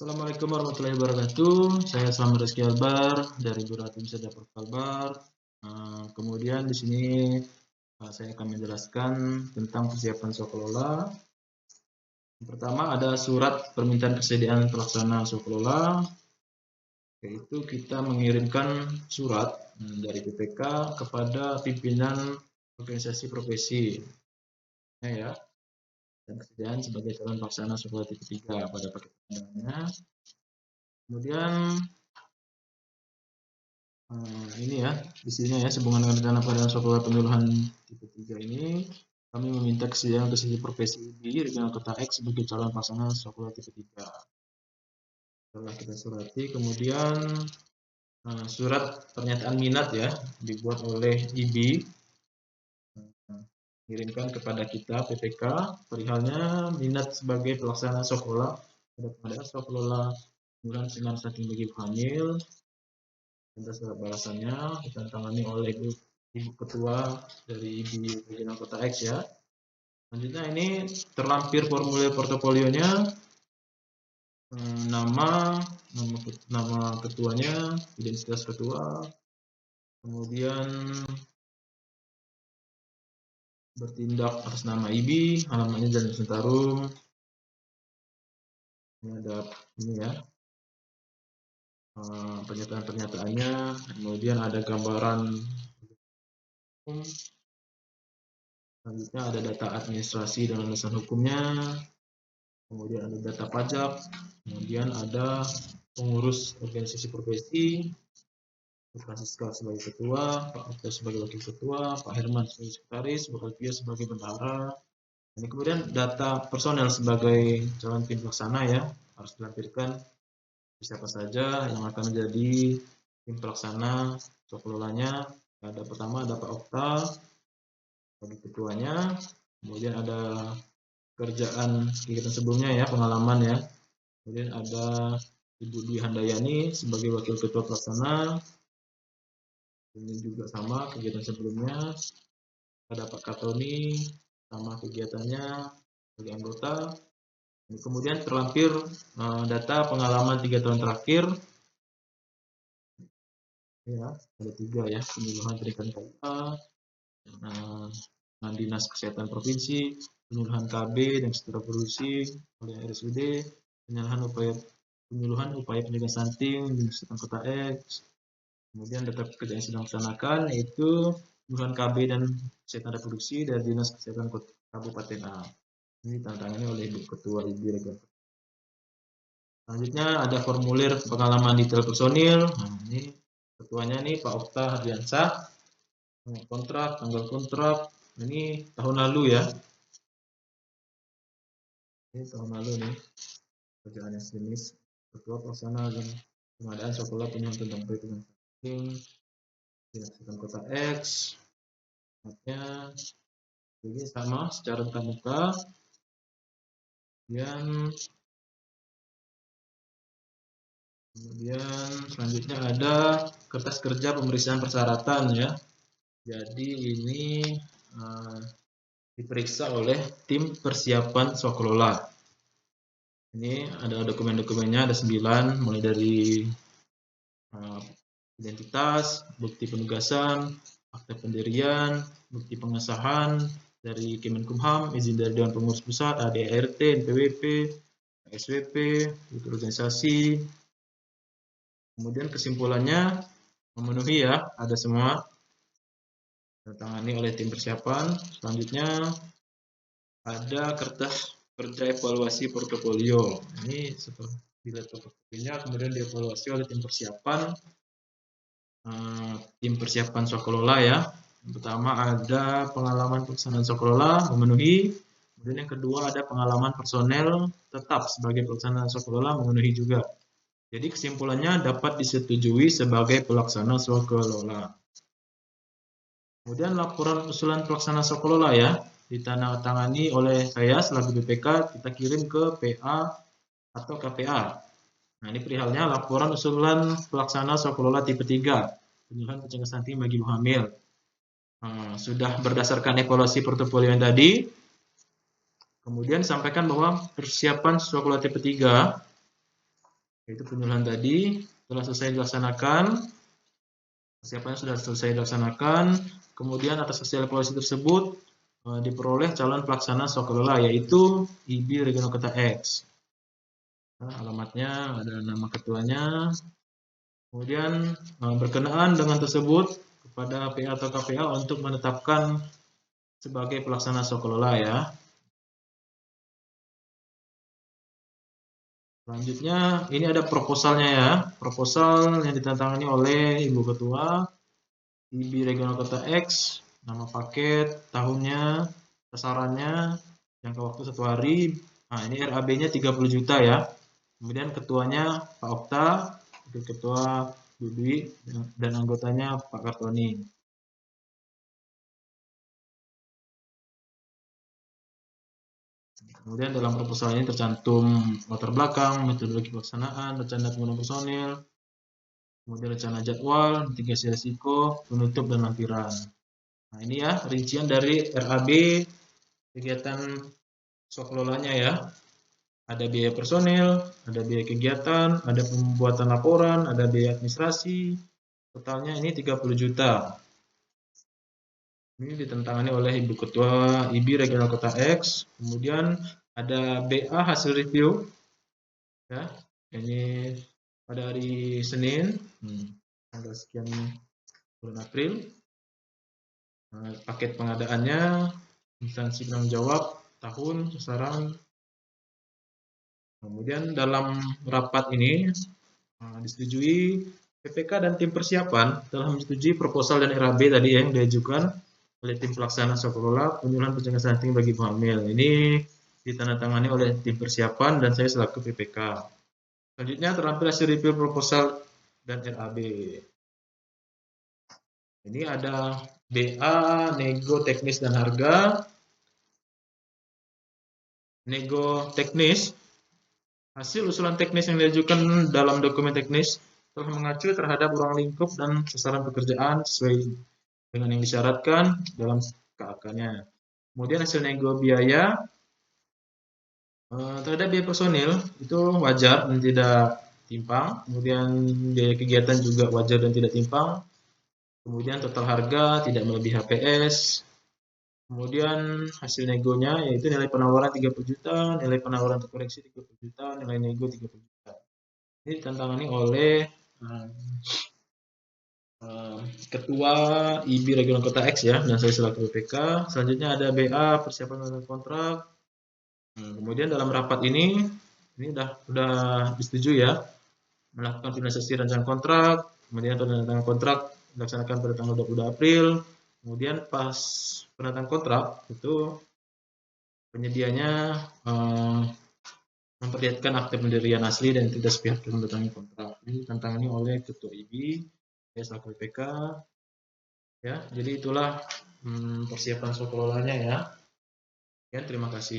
Assalamualaikum warahmatullahi wabarakatuh. Saya Selamat Rizky Albar dari Buratim Sedapur Kalbar. Kemudian di sini saya akan menjelaskan tentang persiapan Swaklola. Yang pertama ada surat permintaan kesediaan pelaksana Swaklola, yaitu kita mengirimkan surat dari PPK kepada pimpinan organisasi profesi, ya, dan kesediaan sebagai calon pelaksana Swaklola tipe 3 pada paket undangannya. Kemudian ini ya, di sini ya, sehubungan dengan rencana pengadaan Swaklola pemilihan tipe 3 ini, kami meminta kesediaan organisasi profesi di Regional Kota X sebagai calon pelaksana Swaklola tipe 3. Setelah kita surati, kemudian surat pernyataan minat ya, dibuat oleh IBI, kirimkan kepada kita PPK perihalnya minat sebagai pelaksana Swaklola pada pengadaan Swaklola pemilihan sinar saking bagi hamil. Ada surat balasannya ditandatangani oleh Ibu Ketua dari IBI Regional Kota X ya. Selanjutnya ini terlampir formulir portofolionya, nama ketuanya, identitas ketua, kemudian bertindak atas nama IBI, alamatnya Jalan Sentarum. Ini ada ini ya, pernyataan-pernyataannya, kemudian ada gambaran. Selanjutnya ada data administrasi dan landasan hukumnya, kemudian ada data pajak, kemudian ada pengurus organisasi profesi, Pak Francisca sebagai ketua, Pak Okta sebagai wakil ketua, Pak Herman sebagai sekretaris, Bu Alvia sebagai bendahara. Ini kemudian data personel sebagai calon tim pelaksana ya, harus dilampirkan siapa saja yang akan menjadi tim pelaksana Swaklolanya. Ada pertama ada Pak Okta sebagai ketuanya, kemudian ada kerjaan kegiatan sebelumnya ya, pengalaman ya. Kemudian ada Ibu Dwi Handayani sebagai wakil ketua pelaksana. Ini juga sama kegiatan sebelumnya. Ada Pak Katoni sama kegiatannya sebagai anggota. Kemudian terlampir data pengalaman 3 tahun terakhir. Ya, ada 3 ya, penyuluhan pendidikan KIA, dengan Dinas Kesehatan Provinsi, penyuluhan KB dan setelah produksi oleh RSUD, penyuluhan upaya pencegahan stunting di Kesehatan Kota X. Kemudian data pekerjaan yang sedang dilaksanakan yaitu penyuluhan KB dan kesehatan reproduksi dari Dinas Kesehatan Kabupaten A. Ini tantangannya oleh Ibu Ketua IBI. Selanjutnya ada formulir pengalaman detail personil. Nah, ini ketuanya nih Pak Okta Hardiansah. Kontrak, tanggal kontrak. Ini tahun lalu ya. Ini tahun lalu nih. Kerjaannya sejenis ketua pelaksana dan pengadaan Swaklola penyuluhan tentang perhitungan stunting Dinas Kesehatan Kota X. Jadi sama secara tatap muka. Kemudian selanjutnya ada kertas kerja pemeriksaan persyaratan ya. Jadi ini diperiksa oleh tim persiapan Swaklola. Ini ada dokumen-dokumennya, ada 9, mulai dari identitas, bukti penugasan, akta pendirian, bukti pengesahan dari Kemenkumham, izin dari Dewan Pengurus Pusat, ADART, NPWP, SWP, buku organisasi. Kemudian kesimpulannya memenuhi ya, ada semua, ditangani oleh tim persiapan. Selanjutnya ada kertas kerja evaluasi portofolio. Ini setelah dilihat portofolionya, kemudian dievaluasi oleh tim persiapan Swaklola ya. Yang pertama ada pengalaman pelaksanaan Swaklola memenuhi. Kemudian yang kedua ada pengalaman personel tetap sebagai pelaksana Swaklola memenuhi juga. Jadi kesimpulannya dapat disetujui sebagai pelaksana Swaklola. Kemudian laporan usulan pelaksana Swaklola ya, ditandatangani oleh saya selaku BPK, kita kirim ke PA atau KPA. Nah, ini perihalnya laporan usulan pelaksana Swaklola tipe 3, penyuluhan pencegahan stunting bagi ibu hamil. Sudah berdasarkan evaluasi portofolio yang tadi, kemudian sampaikan bahwa persiapan Swaklola tipe 3 Yaitu penyuluhan tadi telah selesai dilaksanakan, persiapannya sudah selesai dilaksanakan, kemudian atas hasil evaluasi tersebut diperoleh calon pelaksana Sokelola yaitu IB Regional Kota X. Nah, alamatnya ada nama ketuanya. Kemudian berkenaan dengan tersebut kepada PA atau KPA untuk menetapkan sebagai pelaksana Sokelola ya. Selanjutnya ini ada proposalnya ya. Proposal yang ditandatangani oleh Ibu Ketua IB Regional Kota X, nama paket, tahunnya, sasarannya, jangka waktu 1 hari. Nah, ini RAB-nya 30 juta ya. Kemudian ketuanya Pak Okta, ketua Bu Dwi, dan anggotanya Pak Kartoni. Kemudian dalam proposal ini tercantum latar belakang, metodologi pelaksanaan, rencana penggunaan personil, kemudian rencana jadwal, mitigasi risiko, penutup dan lampiran. Nah, ini ya rincian dari RAB kegiatan sokelolanya ya. Ada biaya personil, ada biaya kegiatan, ada pembuatan laporan, ada biaya administrasi. Totalnya ini 30 juta. Ini ditentangani oleh Ibu Ketua IB Regional Kota X. Kemudian ada BA hasil review. Ya, ini pada hari Senin, tanggal sekian bulan April. Paket pengadaannya, instansi penanggung jawab, tahun, sasaran. Kemudian dalam rapat ini disetujui PPK dan tim persiapan telah menyetujui proposal dan RAB tadi yang diajukan oleh tim pelaksana Sokelola penyuluhan pencegahan stunting bagi ibu hamil. Ini ditandatangani oleh tim persiapan dan saya selaku PPK. Selanjutnya terampil hasil review proposal dan RAB. Ini ada BA, nego teknis dan harga. Nego teknis, hasil usulan teknis yang diajukan dalam dokumen teknis telah mengacu terhadap ruang lingkup dan sasaran pekerjaan sesuai dengan yang disyaratkan dalam KAK-nya. Kemudian hasil nego biaya terhadap biaya personil itu wajar dan tidak timpang. Kemudian biaya kegiatan juga wajar dan tidak timpang. Kemudian total harga tidak melebihi HPS. Kemudian hasil negonya yaitu nilai penawaran 30 juta, nilai penawaran terkoreksi 30 juta, nilai nego 30 juta. Ini ditantangani oleh Ketua IB Regional Kota X ya, dan saya selaku PPK. Selanjutnya ada BA persiapan kontrak. Kemudian dalam rapat ini sudah disetujui ya, melakukan finalisasi rancangan kontrak, kemudian penandatangan kontrak dilaksanakan pada tanggal 22 April. Kemudian pas penandatangan kontrak itu penyedianya memperlihatkan akte pendirian asli dan tidak sepihak menandatangani kontrak. Ini ditantangani oleh Ketua IB, saya selaku PPK. Ya, jadi itulah persiapan sokelolanya ya. Ya, terima kasih.